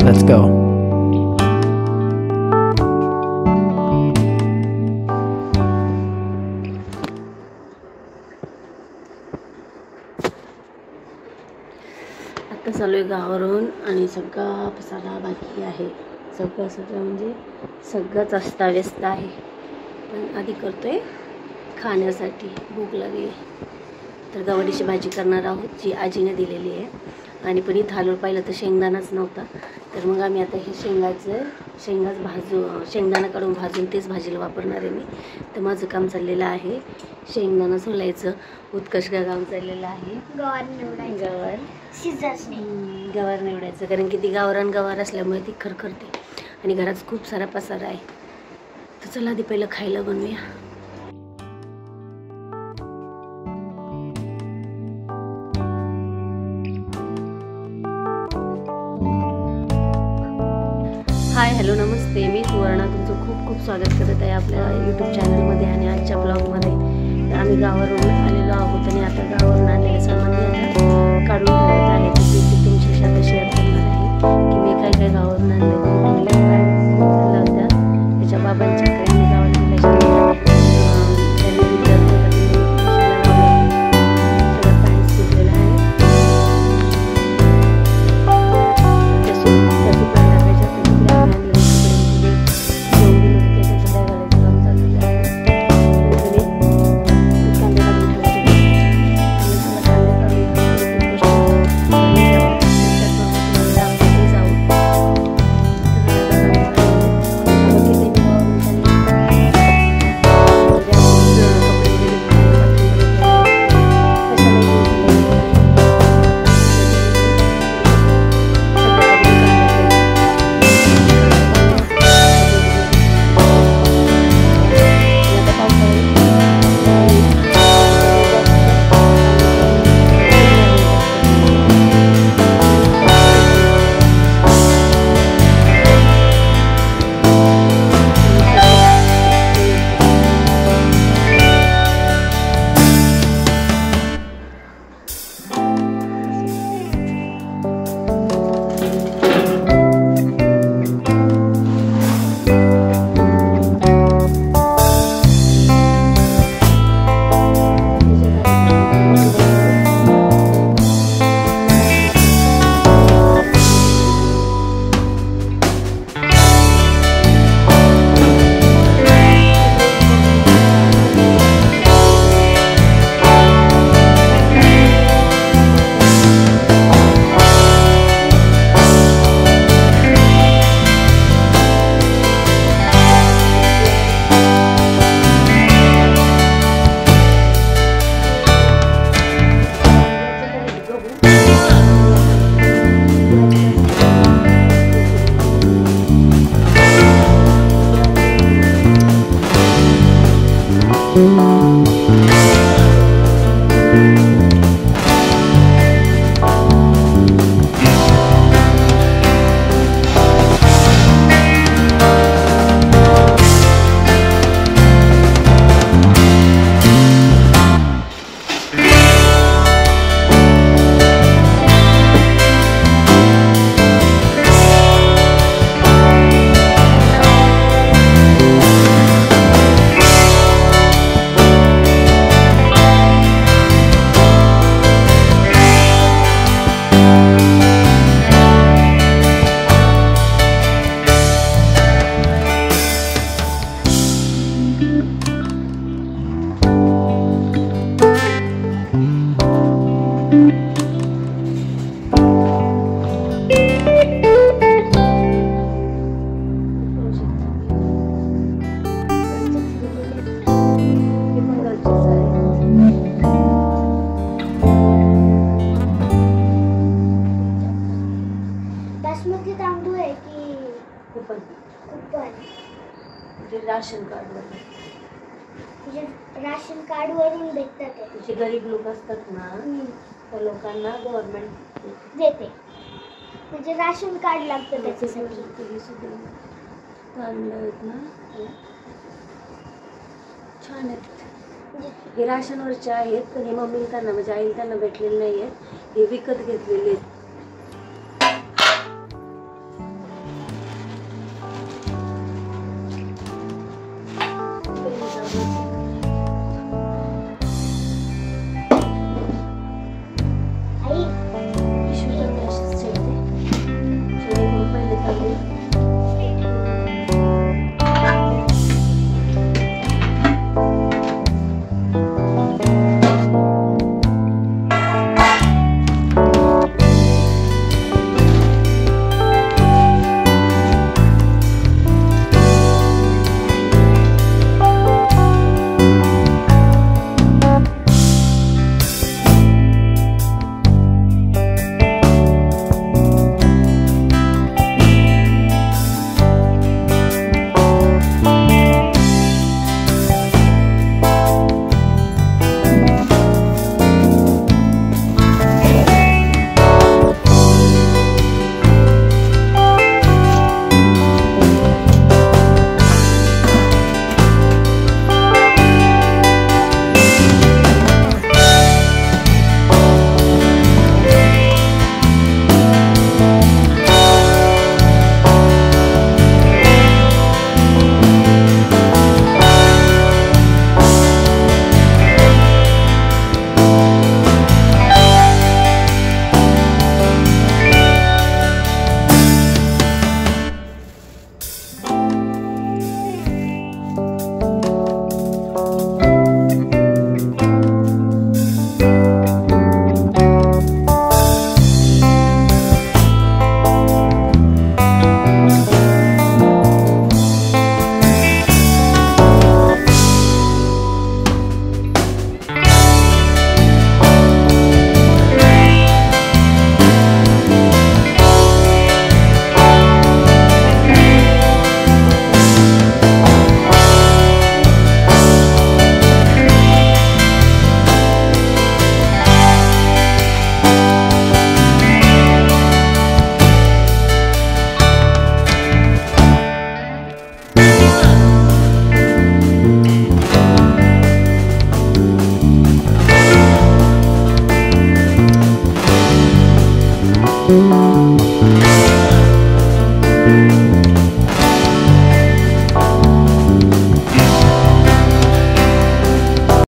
Let's go. आता चालू आहे गावावरून आणि सगळा पसारा बाकी आहे. सगळं म्हणजे सगळंच अस्ताव्यस्त आहे. पण आधी करतोय खाण्यासाठी, भूक लागली. तर गवारीची भाजी करणार आहोत जी आजीने दिलेली आहे. आणि पण इथं आल्यावर पाहिलं तर शेंगदाणाच नव्हता. तर मग आम्ही आता हे शेंगदाणा काढून भाजून तेच भाजीला वापरणार आहे मी. तर माझं काम चाललेलं आहे शेंगदाणा सोलायचं. उत्कर्षला काम चाललेलं आहे गवार निवडायचं, कारण की ती गावरान गवार असल्यामुळे ती खरखरते आणि घरात खूप सारा पसारा आहे. तर चला आधी पहिलं खायला बनवूया. हाय, हॅलो, नमस्ते. मी सुवर्णा तुमचं खूप खूप स्वागत करत आहे आपल्या यूट्यूब चॅनलमध्ये आणि आजच्या ब्लॉगमध्ये. तर आम्ही गावावरून आलेलो आहोत आणि आता गावावरून आणलेलं सामान आता काढून ठेवत आहे. ती तुमच्याशी आता शेअर करणार आहे की मी काय काय गावावरून आणले. चालला होत्या त्याच्या बाबांच्याकडे गावाला गेल्याच्या राशन कार्ड वरून भेटतात. जे गरीब लोक असतात ना त्या लोकांना गव्हर्नमेंट देते, म्हणजे राशन कार्ड लागतं त्याच्यासाठी. छान आहेत हे राशनवरचे आहेत, पण हे मम्मी त्यांना म्हणजे आई त्यांना भेटलेले नाही आहेत, हे विकत घेतलेले आहेत. आहे.